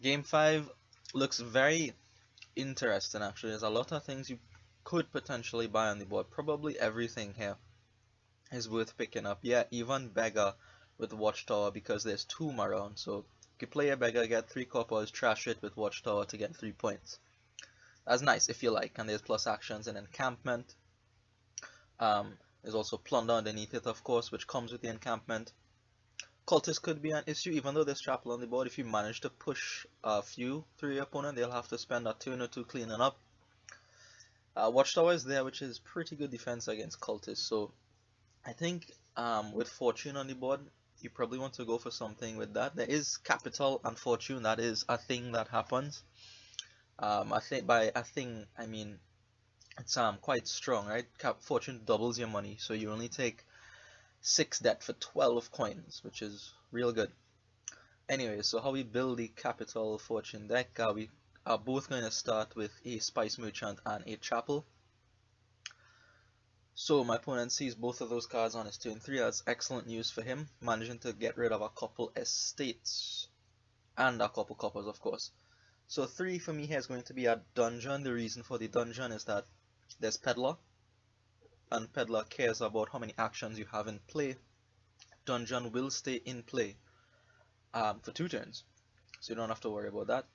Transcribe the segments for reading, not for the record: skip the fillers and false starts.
Game 5 looks very interesting actually. There's a lot of things you could potentially buy on the board. Probably everything here is worth picking up. Yeah, even Beggar with Watchtower because there's 2 around. So you could play a Beggar, get 3 coppers, trash it with Watchtower to get 3 points. That's nice if you like. And there's plus actions and encampment. There's also plunder underneath it, of course, which comes with the encampment. Cultists could be an issue, even though there's chapel on the board. If you manage to push a few through your opponent, they'll have to spend a turn or two cleaning up. Watchtower is there, which is pretty good defense against cultists. So I think with Fortune on the board, you probably want to go for something with that. There is Capital and Fortune. That is a thing that happens. I think by a thing, I mean it's quite strong, right? Fortune doubles your money, so you only take 6 debt for 12 coins, which is real good. Anyway, so how we build the Capital Fortune deck, we are both going to start with a Spice Merchant and a Chapel. So my opponent sees both of those cards on his turn 3. That's excellent news for him, managing to get rid of a couple estates and a couple coppers, of course. So 3 for me here is going to be a dungeon. The reason for the dungeon is that there's Peddler, and Peddler cares about how many actions you have in play. Dungeon will stay in play for 2 turns, so you don't have to worry about that.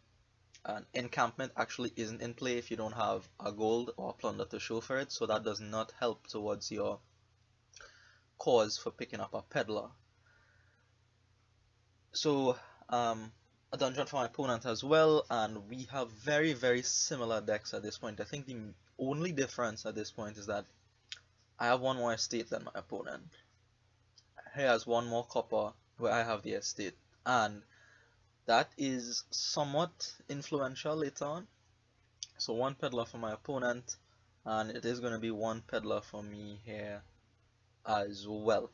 And encampment actually isn't in play if you don't have a gold or a plunder to show for it, so that does not help towards your cause for picking up a Peddler. So a dungeon for my opponent as well, and we have very similar decks at this point. I think the only difference at this point is that I have 1 more estate than my opponent. He has 1 more copper where I have the estate, and that is somewhat influential later on. So 1 Peddler for my opponent, and it is going to be 1 Peddler for me here as well.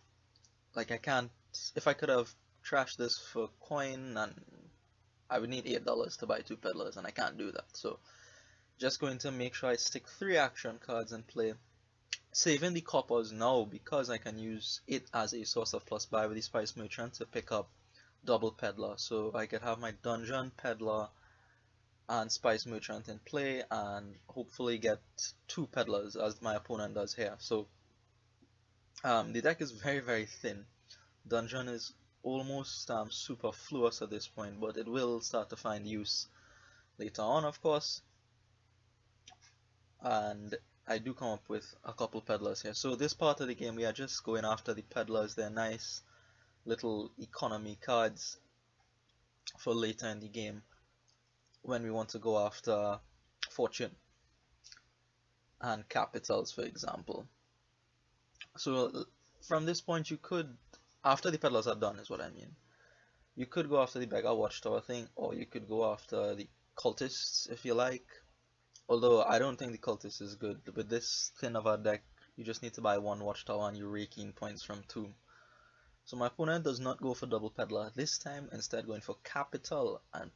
Like I can't, if I could have trashed this for coin, and I would need $8 to buy 2 Peddlers, and I can't do that. So just going to make sure I stick 3 action cards in play. Saving the coppers now because I can use it as a source of plus buy with the Spice Merchant to pick up double Peddler. So I could have my Dungeon, Peddler, and Spice Merchant in play and hopefully get 2 Peddlers as my opponent does here. So the deck is very thin. Dungeon is almost superfluous at this point, but it will start to find use later on, of course. And I do come up with a couple Peddlers here. So this part of the game we are just going after the Peddlers. They're nice little economy cards for later in the game when we want to go after Fortune and Capitals, for example. So from this point you could, after the Peddlers are done is what I mean, you could go after the Beggar Watchtower thing, or you could go after the Cultists if you like. Although I don't think the Cultist is good. With this thin of a deck, you just need to buy 1 Watchtower and you rake in points from 2. So my opponent does not go for double Peddler this time, instead going for Capital and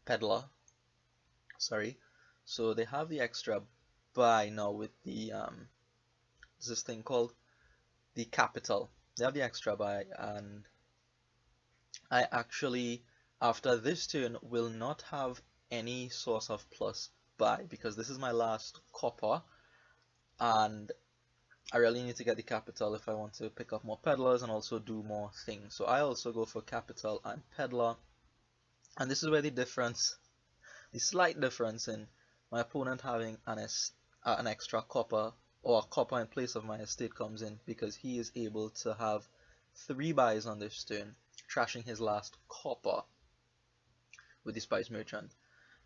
Peddler. Sorry. So they have the extra buy now with the what's this thing called? The Capital. They have the extra buy, and I actually after this turn will not have any source of plus buy because this is my last copper and I really need to get the Capital if I want to pick up more Peddlers and also do more things. So I also go for Capital and Peddler, and this is where the slight difference in my opponent having an extra copper or a copper in place of my estate comes in, because he is able to have 3 buys on this turn, trashing his last copper with the Spice Merchant,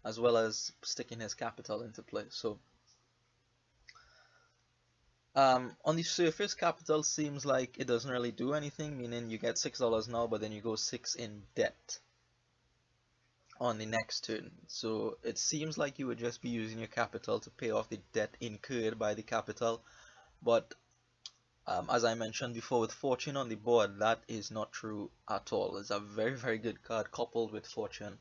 as well as sticking his Capital into play. So on the surface, Capital seems like it doesn't really do anything, meaning you get $6 now, but then you go 6 in debt on the next turn. So it seems like you would just be using your Capital to pay off the debt incurred by the Capital, but as I mentioned before, with Fortune on the board, that is not true at all. It's a very good card coupled with Fortune.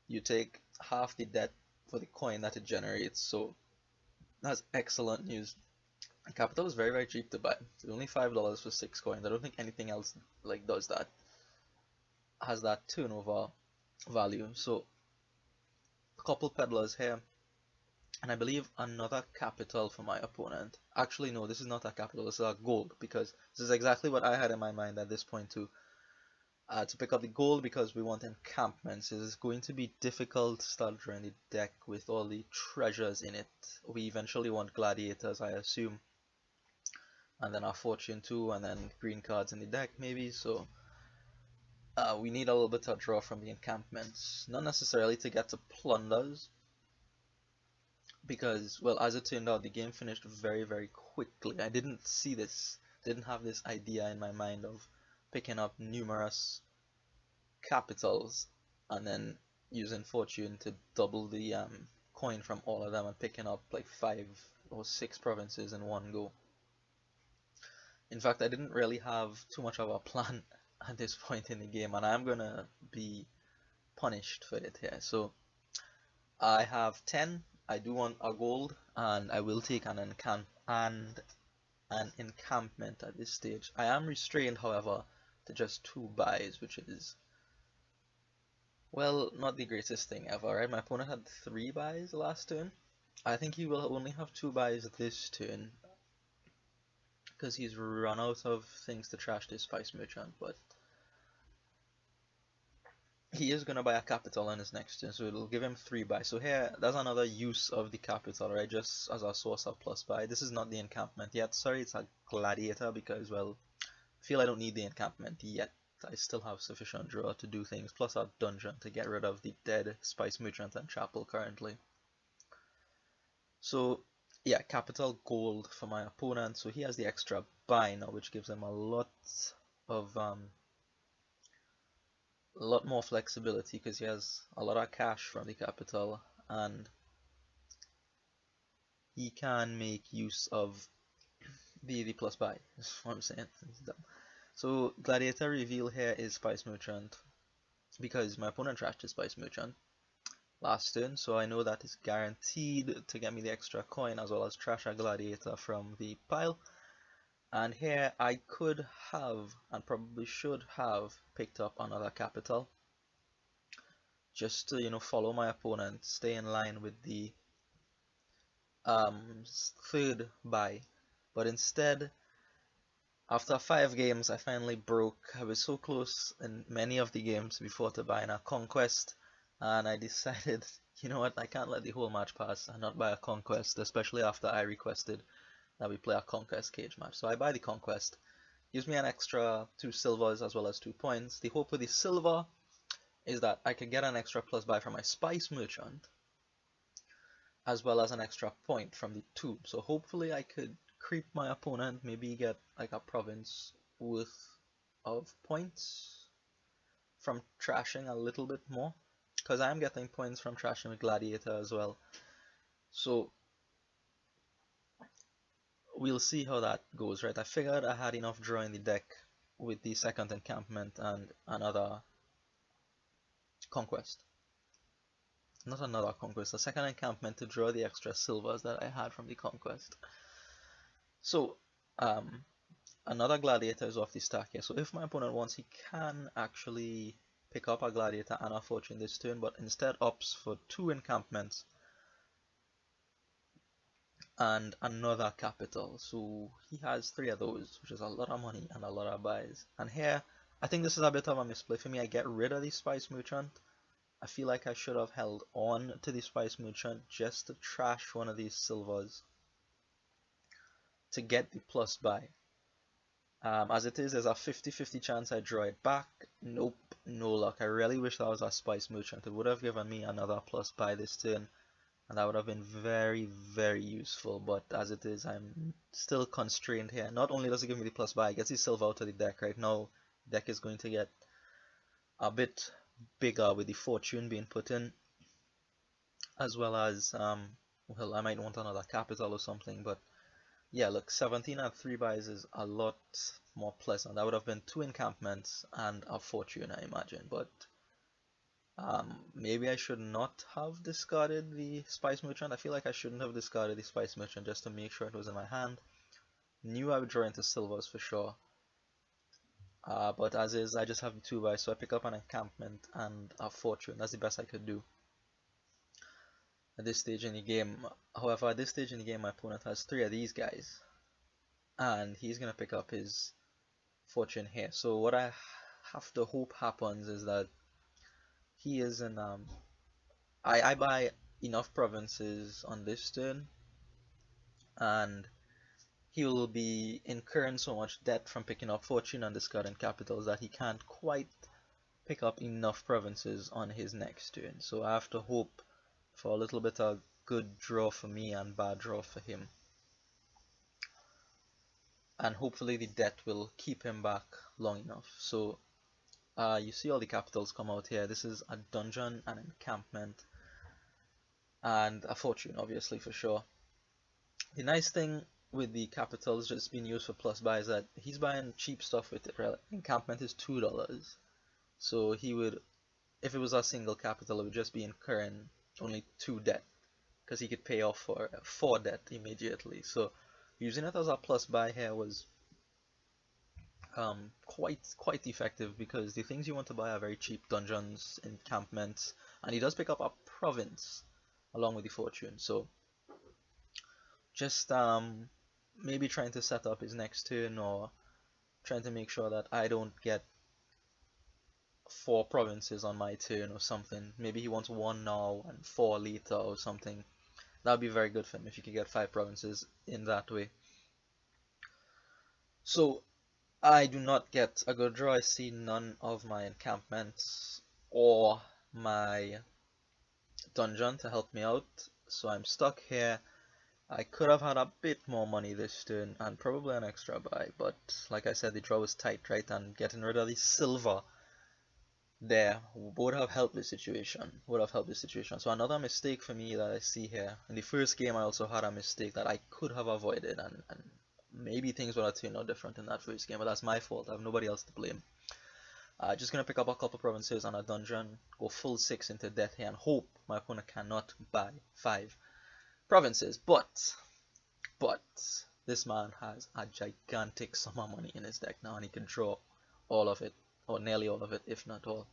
You take half the debt for the coin that it generates, so that's excellent news. Capital is very cheap to buy. It's only $5 for 6 coins. I don't think anything else like does that, has that turnover value. So a couple peddlers here, and I believe another capital for my opponent. Actually, no, this is not a capital, this is a gold, because this is exactly what I had in my mind at this point too. To pick up the gold because we want encampments. It is going to be difficult to start drawing the deck with all the treasures in it. We eventually want gladiators, I assume, and then our fortune too, and then green cards in the deck maybe. So we need a little bit to draw from the encampments, not necessarily to get to plunders, because, well, as it turned out, the game finished very quickly. I didn't see this, didn't have this idea in my mind of picking up numerous capitals and then using fortune to double the coin from all of them and picking up like 5 or 6 provinces in one go. In fact, I didn't really have too much of a plan at this point in the game, and I'm gonna be punished for it here. So I have 10. I do want a gold, and I will take an encampment at this stage. I am restrained, however, to just 2 buys, which is, well, not the greatest thing ever, right? My opponent had 3 buys last turn. I think he will only have 2 buys this turn, because he's run out of things to trash this Spice Merchant, but he is going to buy a capital on his next turn, so it'll give him 3 buys. So here, that's another use of the capital, right? Just as a source of plus buy. This is not the encampment yet. Sorry, it's a gladiator because, well, I feel I don't need the encampment yet. I still have sufficient draw to do things, plus a dungeon to get rid of the dead Spice Merchant and Chapel currently. So yeah, capital gold for my opponent. So he has the extra buy now, which gives him a lot more flexibility because he has a lot of cash from the capital, and he can make use of the plus buy. That's what I'm saying. So gladiator reveal here is Spice Merchant because my opponent trashed his Spice Merchant last turn, so I know that is guaranteed to get me the extra coin as well as trash a gladiator from the pile. And here I could have, and probably should have, picked up another capital just to, you know, follow my opponent, stay in line with the third buy. But instead, after 5 games, I finally broke. I was so close in many of the games before to buying a conquest, and I decided, you know what, I can't let the whole match pass and not buy a conquest, especially after I requested that we play a conquest cage match. So I buy the conquest, gives me an extra 2 silvers as well as 2 points. The hope with the silver is that I could get an extra plus buy from my Spice Merchant as well as an extra point from the tomb. So hopefully I could creep my opponent, maybe get like a province worth of points from trashing a little bit more, because I am getting points from trashing with Gladiator as well. So we'll see how that goes, right? I figured I had enough draw in the deck with the second encampment and another conquest. Not another conquest, a second encampment to draw the extra silvers that I had from the conquest. So another gladiator is off the stack here. So if my opponent wants, he can actually pick up a gladiator and a fortune this turn, but instead opts for 2 encampments and another capital. So he has 3 of those, which is a lot of money and a lot of buys. And here, I think this is a bit of a misplay for me. I get rid of the Spice Merchant. I feel like I should have held on to the Spice Merchant just to trash one of these silvers to get the plus buy. As it is, there's a 50-50 chance I draw it back. Nope, no luck. I really wish that was a Spice Merchant. It would have given me another plus buy this turn, and that would have been very useful. But as it is, I'm still constrained here. Not only does it give me the plus buy, it gets the silver out of the deck. Right now, the deck is going to get a bit bigger with the fortune being put in, as well as well, I might want another capital or something, but yeah, look, 17 and 3 buys is a lot more pleasant. That would have been 2 encampments and a fortune, I imagine, but maybe I should not have discarded the Spice Merchant. I feel like I shouldn't have discarded the Spice Merchant just to make sure it was in my hand. Knew I would draw into silvers for sure. But as is, I just have the 2 buys, so I pick up an encampment and a fortune. That's the best I could do. at this stage in the game. However, at this stage in the game, my opponent has three of these guys, and he's gonna pick up his fortune here. So what I have to hope happens is that he is in I buy enough provinces on this turn, and he will be incurring so much debt from picking up fortune and discarding capitals that he can't quite pick up enough provinces on his next turn. So I have to hope for a little bit of good draw for me and bad draw for him. And hopefully the debt will keep him back long enough. So you see all the capitals come out here. This is a dungeon, an encampment, and a fortune, obviously, for sure. The nice thing with the capitals just being used for plus buy is that he's buying cheap stuff with it, right? Encampment is $2. So he would, if it was a single capital, it would just be incurring only 2 debt, because he could pay off for 4 debt immediately. So using it as a plus buy here was quite effective, because the things you want to buy are very cheap: dungeons, encampments, and he does pick up a province along with the fortune. So just maybe trying to set up his next turn, or trying to make sure that I don't get 4 provinces on my turn or something. Maybe he wants 1 now and 4 later or something. That would be very good for him if you could get 5 provinces in that way. So I do not get a good draw. I see none of my encampments or my dungeon to help me out, so I'm stuck here. I could have had a bit more money this turn and probably an extra buy, but like I said, the draw was tight, right? And getting rid of the silver there would have helped the situation. So another mistake for me that I see here. In the first game, I also had a mistake that I could have avoided, and maybe things would have turned out different in that first game, but that's my fault. I have nobody else to blame. Just gonna pick up a couple provinces on a dungeon, go full 6 into death here, and hope my opponent cannot buy 5 provinces. But this man has a gigantic sum of money in his deck now, and he can draw all of it, or nearly all of it, if not all.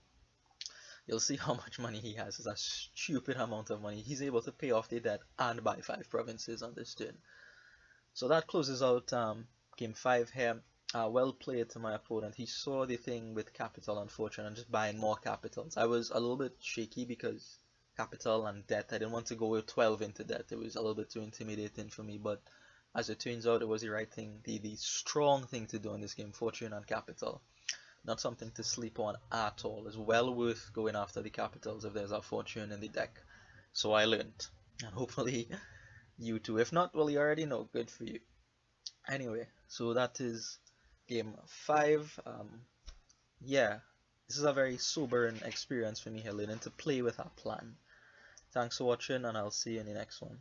You'll see how much money he has. It's a stupid amount of money. He's able to pay off the debt and buy 5 provinces on this turn. So that closes out game 5 here. Well played to my opponent. He saw the thing with capital and fortune and just buying more capitals. I was a little bit shaky because capital and debt, I didn't want to go with 12 into debt. It was a little bit too intimidating for me, but as it turns out, it was the right thing, the strong thing to do in this game: fortune and capital. Not something to sleep on at all. It's well worth going after the capitals if there's a fortune in the deck. So I learned, and hopefully you too. If not, well, you already know. Good for you. Anyway, so that is game 5. Yeah, this is a very sobering experience for me here, learning to play with a plan. Thanks for watching, and I'll see you in the next one.